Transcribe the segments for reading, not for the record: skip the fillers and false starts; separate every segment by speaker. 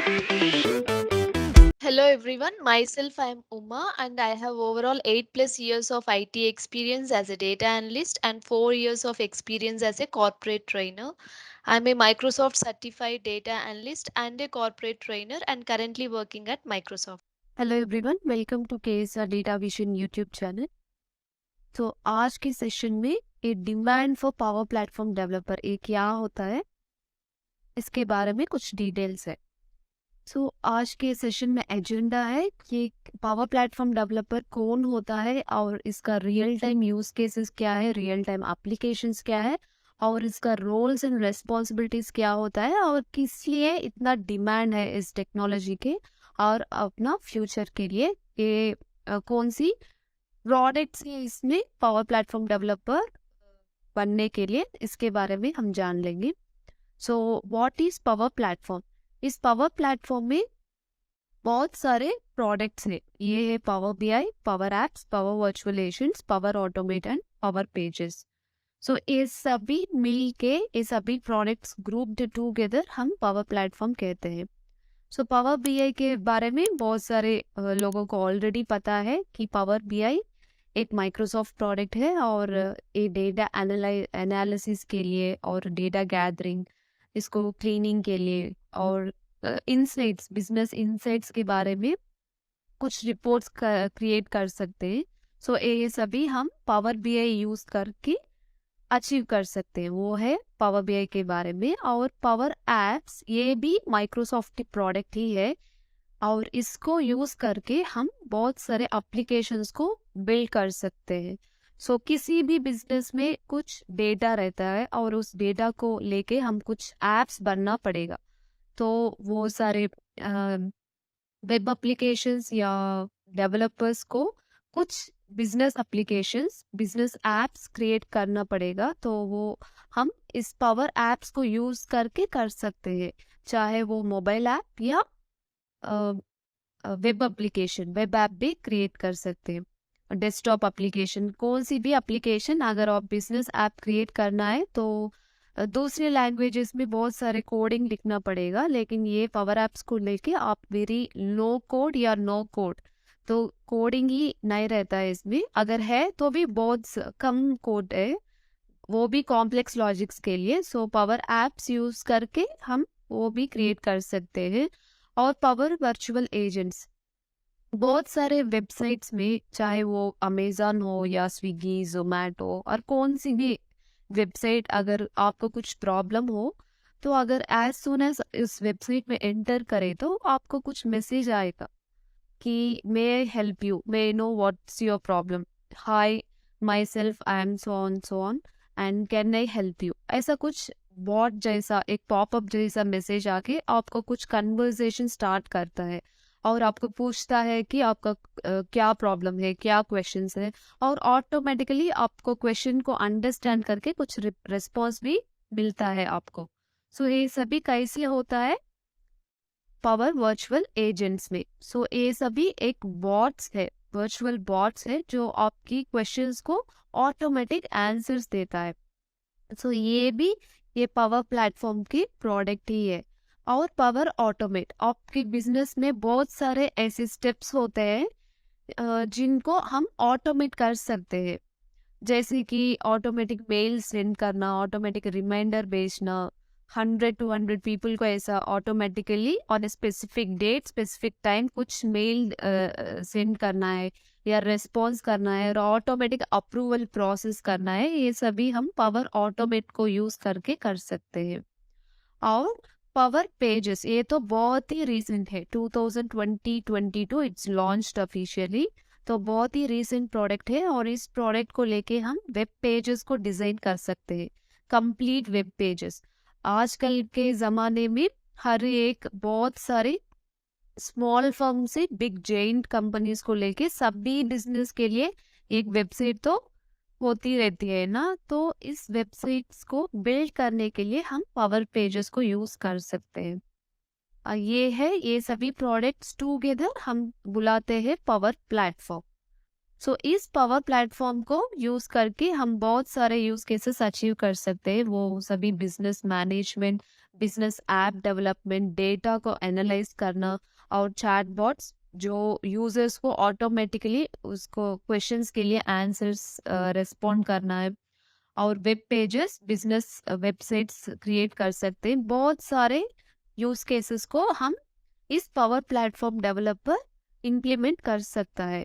Speaker 1: Hello everyone, myself I am Uma and I have overall 8 plus years of IT experience as a data analyst and 4 years of experience as a corporate trainer. I am a Microsoft certified data analyst and a corporate trainer and currently working at Microsoft.
Speaker 2: Hello everyone, welcome to KSR data vision YouTube channel. तो आज के session में ये demand for power platform developer ये क्या होता है, इसके बारे में कुछ डिटेल्स है। सो आज के सेशन में एजेंडा है कि पावर प्लेटफॉर्म डेवलपर कौन होता है और इसका रियल टाइम यूज केसेस क्या है, रियल टाइम एप्लीकेशंस क्या है और इसका रोल्स एंड रेस्पॉन्सिबिलिटीज क्या होता है और किस लिए इतना डिमांड है इस टेक्नोलॉजी के और अपना फ्यूचर के लिए ये कौन सी प्रोडक्ट्स है इसमें पावर प्लेटफॉर्म डेवलपर बनने के लिए, इसके बारे में हम जान लेंगे। So what is power platform? इस पावर प्लेटफॉर्म में बहुत सारे प्रोडक्ट्स हैं। ये है power BI, power apps, power virtualisations, power automate and power pages. So ये सभी मिल के ये सभी प्रोडक्ट्स ग्रुप्ड टूगेदर हम पावर प्लेटफॉर्म कहते हैं। सो पावर बीआई के बारे में बहुत सारे लोगों को ऑलरेडी पता है कि पावर बीआई एक माइक्रोसॉफ्ट प्रोडक्ट है और ये डेटा एनालिसिस के लिए और डेटा गैदरिंग, इसको क्लीनिंग के लिए और इंसाइट्स, बिजनेस इंसाइट्स के बारे में कुछ रिपोर्ट्स क्रिएट कर सकते हैं। सो ये सभी हम पावर बीआई यूज करके अचीव कर सकते हैं। वो है पावर बीआई के बारे में। और पावर एप्स ये भी माइक्रोसॉफ्ट की प्रोडक्ट ही है और इसको यूज करके हम बहुत सारे एप्लीकेशंस को बिल्ड कर सकते हैं। सो किसी भी बिजनेस में कुछ डेटा रहता है और उस डेटा को लेके हम कुछ एप्स बनना पड़ेगा। तो वो सारे वेब एप्लीकेशंस या डेवलपर्स को कुछ business applications, business apps create करना पड़ेगा। तो वो हम इस पावर एप्स को यूज करके कर सकते हैं, चाहे वो मोबाइल ऐप या वेब एप्लीकेशन, वेब ऐप भी क्रिएट कर सकते हैं। डेस्कटॉप एप्लीकेशन, कोई सी भी एप्लीकेशन अगर आप बिजनेस ऐप क्रिएट करना है तो दूसरे लैंग्वेजेस में बहुत सारे कोडिंग लिखना पड़ेगा, लेकिन ये पावर एप्स को लेके आप वेरी लो कोड या नो कोड, तो कोडिंग ही नहीं रहता है इसमें, अगर है तो भी बहुत कम कोड है, वो भी कॉम्प्लेक्स लॉजिक्स के लिए। सो पावर एप्स यूज करके हम वो भी क्रिएट कर सकते हैं। और पावर वर्चुअल एजेंट्स, बहुत सारे वेबसाइट्स में, चाहे वो अमेजन हो या स्विगी, जोमेटो और कौन सी भी वेबसाइट, अगर आपको कुछ प्रॉब्लम हो तो अगर एज सुन एज इस वेबसाइट में एंटर करें तो आपको कुछ मैसेज आएगा कि may I help you, may know what's your problem, hi myself I am so on and can I help you, ऐसा कुछ बॉट जैसा एक पॉपअप जैसा मैसेज आके आपको कुछ कन्वर्सेशन स्टार्ट करता है और आपको पूछता है कि आपका क्या प्रॉब्लम है, क्या क्वेश्चंस है, और ऑटोमेटिकली आपको क्वेश्चन को अंडरस्टैंड करके कुछ रिस्पॉन्स भी मिलता है आपको। सो ये सभी कैसे होता है पावर वर्चुअल एजेंट्स में। सो ये सभी एक बॉट्स है, वर्चुअल बॉट्स है जो आपकी क्वेश्चंस को ऑटोमेटिक आंसर्स देता है। सो ये भी ये पावर प्लेटफॉर्म की प्रोडक्ट ही है। और पावर ऑटोमेट, आपके बिजनेस में बहुत सारे ऐसे स्टेप्स होते हैं जिनको हम ऑटोमेट कर सकते हैं, जैसे कि ऑटोमेटिक मेल सेंड करना, ऑटोमेटिक रिमाइंडर भेजना, 100 to 100 पीपल को ऐसा automatically on a specific date, specific time कुछ मेल सेंड करना है या रेस्पॉन्स करना है और ऑटोमेटिक अप्रूवल प्रोसेस करना है। ये सभी हम पावर ऑटोमेट को यूज करके कर सकते हैं। और पावर पेजेस, ये तो बहुत ही रिसेंट है, 2020-22 इट्स लॉन्च्ड ऑफिशियली, तो बहुत ही रिसेंट प्रोडक्ट है और इस प्रोडक्ट को लेके हम वेब पेजेस को डिजाइन कर सकते हैं, कंप्लीट वेब पेजेस। आजकल के ज़माने में हर एक बहुत सारे स्मॉल फर्म से बिग जेंट कंपनीज को लेके सभी बिजनेस के लिए एक वेबसाइट तो होती रहती है ना, तो इस वेबसाइट्स को बिल्ड करने के लिए हम पावर पेजेस को यूज कर सकते हैं। ये है, ये सभी प्रोडक्ट्स टुगेदर हम बुलाते हैं पावर प्लेटफॉर्म। सो इस पावर प्लेटफॉर्म को यूज करके हम बहुत सारे यूज केसेस अचीव कर सकते हैं, वो सभी business management, business app development, data को एनालाइज करना, और चैटबॉट्स जो यूजर्स को ऑटोमेटिकली उसको क्वेश्चंस के लिए आंसर्स रिस्पॉन्ड करना है, और web pages, business websites create कर सकते हैं। बहुत सारे यूज केसेस को हम इस पावर प्लेटफॉर्म डेवलपर इम्प्लीमेंट कर सकता है।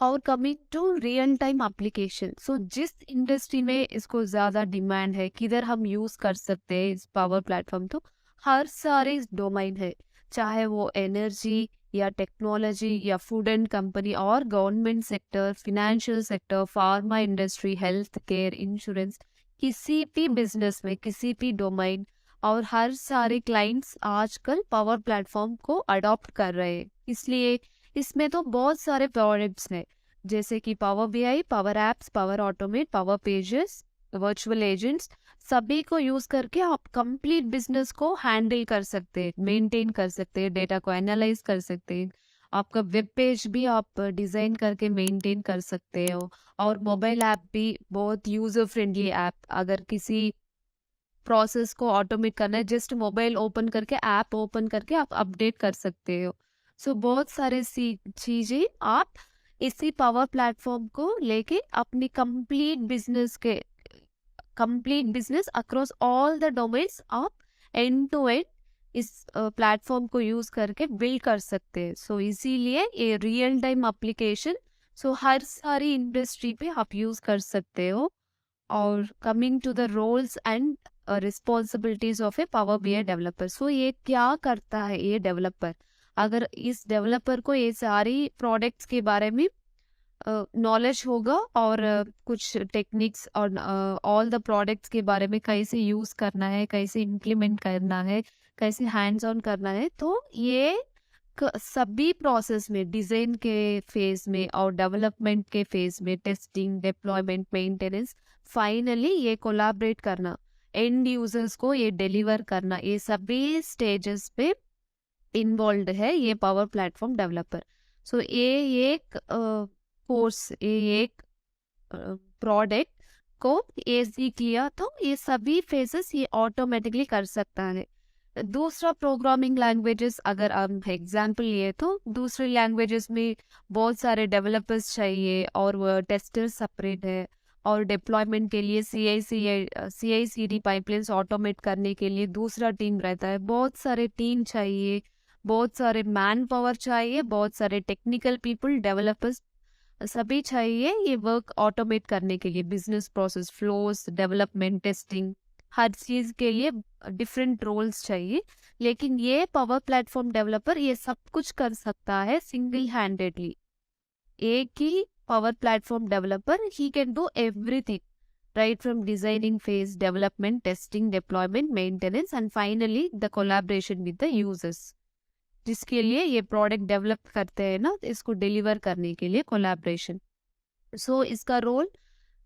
Speaker 2: और coming to real time application, so जिस इंडस्ट्री में इसको ज़्यादा डिमांड है, किधर हम यूज़ कर सकते हैं इस पावर प्लेटफॉर्म, तो हर सारे डोमेन है, चाहे वो एनर्जी या टेक्नोलॉजी या फूड एंड कंपनी और government sector, financial sector, pharma industry, health care, insurance, किसी भी बिजनेस में, किसी भी डोमेन। और हर सारे क्लाइंट्स आजकल पावर प्लेटफॉर्म को अडॉप्ट कर रहे हैं, इसलिए इसमें तो बहुत सारे प्रोडक्ट्स हैं, जैसे कि power BI, power apps, power automate, power pages, virtual agents, सभी को यूज करके आप कंप्लीट बिजनेस को हैंडल कर सकते हैं, मेंटेन कर सकते हैं, डेटा को एनालाइज कर सकते हैं। आपका वेब पेज भी आप डिजाइन करके मेंटेन कर सकते हो, और मोबाइल ऐप भी बहुत यूजर फ्रेंडली ऐप, अगर किसी प्रोसेस को ऑटोमेट करना है, जस्ट मोबाइल ओपन करके, ऐप ओपन करके आप अपडेट कर सकते हो। सो बहुत सारे सी चीजें आप इसी पावर प्लेटफॉर्म को लेके अपनी complete business across all the domains आप एंड टू एंड इस प्लेटफॉर्म को यूज करके बिल्ड कर सकते हैं। सो इसीलिए ये रियल टाइम एप्लीकेशन, सो हर सारी इंडस्ट्री पे आप यूज कर सकते हो। और coming to the roles and responsibilities of a power BI developer, so ये क्या करता है ये डेवलपर, अगर इस डेवलपर को ये सारी प्रोडक्ट्स के बारे में नॉलेज होगा, और कुछ टेक्निक्स और ऑल द प्रोडक्ट्स के बारे में कैसे यूज करना है, कैसे इम्प्लीमेंट करना है, कैसे हैंड्स ऑन करना है, तो ये सभी प्रोसेस में, डिजाइन के फेज में और डेवलपमेंट के फेज में, टेस्टिंग, डिप्लॉयमेंट, मेंटेनेंस, फाइनली ये कोलैबोरेट करना, एंड यूजर्स को ये डिलीवर करना, ये सभी स्टेजेस पे इन्वॉल्व है ये पावर प्लेटफॉर्म डेवलपर। सो ये एक कोर्स, ये एक प्रोडक्ट को ये सीख लिया तो ये सभी फेजेस ये ऑटोमेटिकली कर सकता है। दूसरा, प्रोग्रामिंग लैंग्वेजेस, अगर हम एग्जांपल लिए तो दूसरे लैंग्वेजेस में बहुत सारे डेवलपर्स चाहिए, और वो टेस्टर्स सेपरेट है, और डिप्लॉयमेंट के लिए सी आई सी डी पाइपलाइंस ऑटोमेट करने के लिए दूसरा टीम रहता है, बहुत सारे टीम चाहिए, बहुत सारे मैन पावर चाहिए, बहुत सारे टेक्निकल पीपल, डेवलपर्स सभी चाहिए ये वर्क ऑटोमेट करने के लिए, business process flows, development, testing, हर चीज के लिए डिफरेंट रोल्स चाहिए। लेकिन ये पावर प्लेटफॉर्म डेवलपर ये सब कुछ कर सकता है सिंगल हैंडेडली। एक ही पावर प्लेटफॉर्म डेवलपर ही can do everything, right from designing phase, development, testing, deployment, maintenance, and finally the collaboration with the users, जिसके लिए ये प्रोडक्ट डेवलप करते हैं ना, इसको डिलीवर करने के लिए कोलैबोरेशन। सो इसका रोल,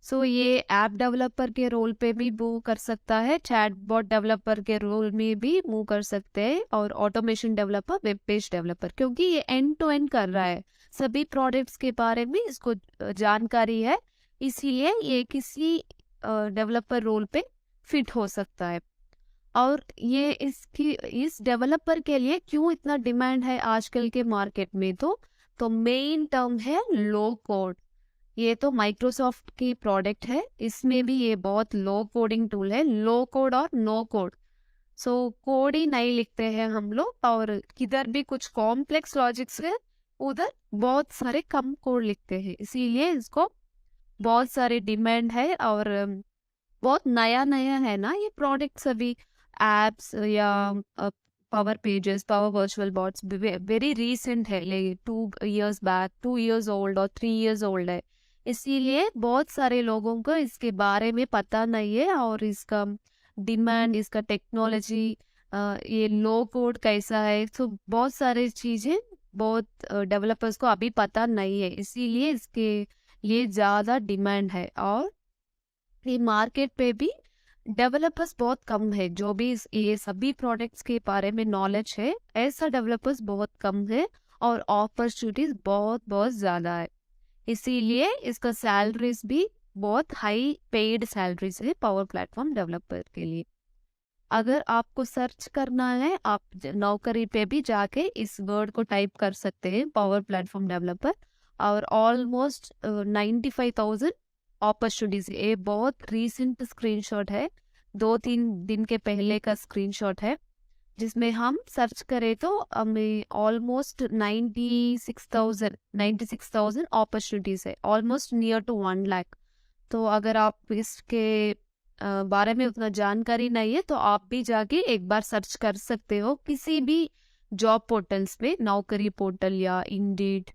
Speaker 2: सो ये ऐप डेवलपर के रोल पे भी मूव कर सकता है, चैटबॉट डेवलपर के रोल में भी मूव कर सकते हैं, और automation developer, web page developer, क्योंकि ये एंड टू एंड कर रहा है, सभी प्रोडक्ट्स के बारे में इसको जानकारी है, इसीलिए ये किसी डेवलपर रोल पे फिट हो सकता है। और ये इस डेवलपर के लिए क्यों इतना डिमांड है आजकल के मार्केट में, तो मेन टर्म है लो कोड। ये तो माइक्रोसॉफ्ट की प्रोडक्ट है, इसमें भी ये बहुत लो कोडिंग टूल है, लो कोड और नो कोड। सो कोड ही नहीं लिखते हैं हम लोग, और किधर भी कुछ कॉम्प्लेक्स लॉजिक्स है उधर बहुत सारे कम कोड लिखते हैं, इसीलिए इसको बहुत सारे डिमांड है। और बहुत नया नया है ना ये प्रोडक्ट, सभी एप्स या power pages, power virtual bots very recent है, ये 2 years बैक, 2 years ओल्ड और 3 years ओल्ड है, इसीलिए बहुत सारे लोगों को इसके बारे में पता नहीं है, और इसका डिमांड, इसका टेक्नोलॉजी, ये लो कोड कैसा है, तो बहुत सारी चीजें बहुत डेवलपर्स को अभी पता नहीं है, इसीलिए इसके लिए ज्यादा डिमांड है। और ये मार्केट पे भी डेवलपर्स बहुत कम है, जो भी ये सभी प्रोडक्ट्स के बारे में नॉलेज है, ऐसा डेवलपर्स बहुत कम है, और अपॉर्चुनिटीज बहुत बहुत ज्यादा है। इसीलिए इसका सैलरीज भी बहुत हाई पेड सैलरीज है पावर प्लेटफॉर्म डेवलपर के लिए। अगर आपको सर्च करना है, आप नौकरी पे भी जाके इस वर्ड को टाइप कर सकते हैं, पावर प्लेटफॉर्म डेवलपर, और ऑलमोस्ट 95,000 अपॉर्चुनिटीज। ये बहुत रीसेंट स्क्रीनशॉट है, 2-3 दिन के पहले का स्क्रीनशॉट है, जिसमें हम सर्च करें तो हमें ऑलमोस्ट 96,000 अपॉर्चुनिटीज है, ऑलमोस्ट नियर टू 1 लाख। तो अगर आप इसके बारे में उतना जानकारी नहीं है तो आप भी जाके एक बार सर्च कर सकते हो किसी भी जॉब पोर्टल्स में, नौकरी पोर्टल या इंडीड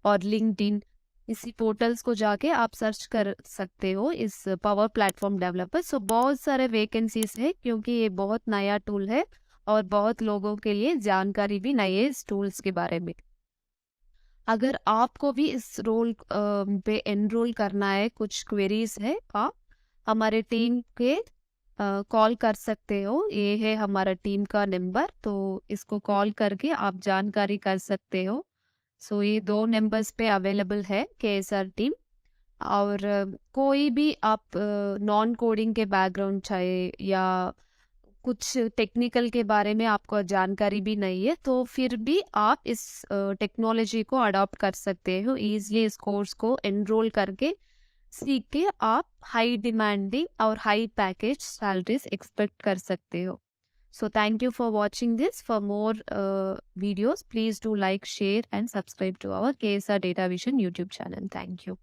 Speaker 2: और लिंक्डइन, इसी पोर्टल्स को जाके आप सर्च कर सकते हो इस पावर प्लेटफॉर्म डेवलपर। सो बहुत सारे वैकेंसीज है, क्योंकि ये बहुत नया टूल है और बहुत लोगों के लिए जानकारी भी नहीं है इस टूल्स के बारे में। अगर आपको भी इस रोल पे एनरोल करना है, कुछ क्वेरीज है, आप हमारे टीम के कॉल कर सकते हो। ये है हमारा टीम का नंबर, तो इसको कॉल करके आप जानकारी कर सकते हो। सो ये 2 नंबर्स पे अवेलेबल है केएसआर टीम। और कोई भी आप नॉन कोडिंग के बैकग्राउंड चाहे या कुछ टेक्निकल के बारे में आपको जानकारी भी नहीं है, तो फिर भी आप इस टेक्नोलॉजी को अडॉप्ट कर सकते हो ईजिली। इस कोर्स को एनरोल करके सीख के आप हाई डिमांडिंग और हाई पैकेज सैलरीज एक्सपेक्ट कर सकते हो। So thank you for watching this. For more videos, please do like, share and subscribe to our KSR Data Vision YouTube channel. Thank you.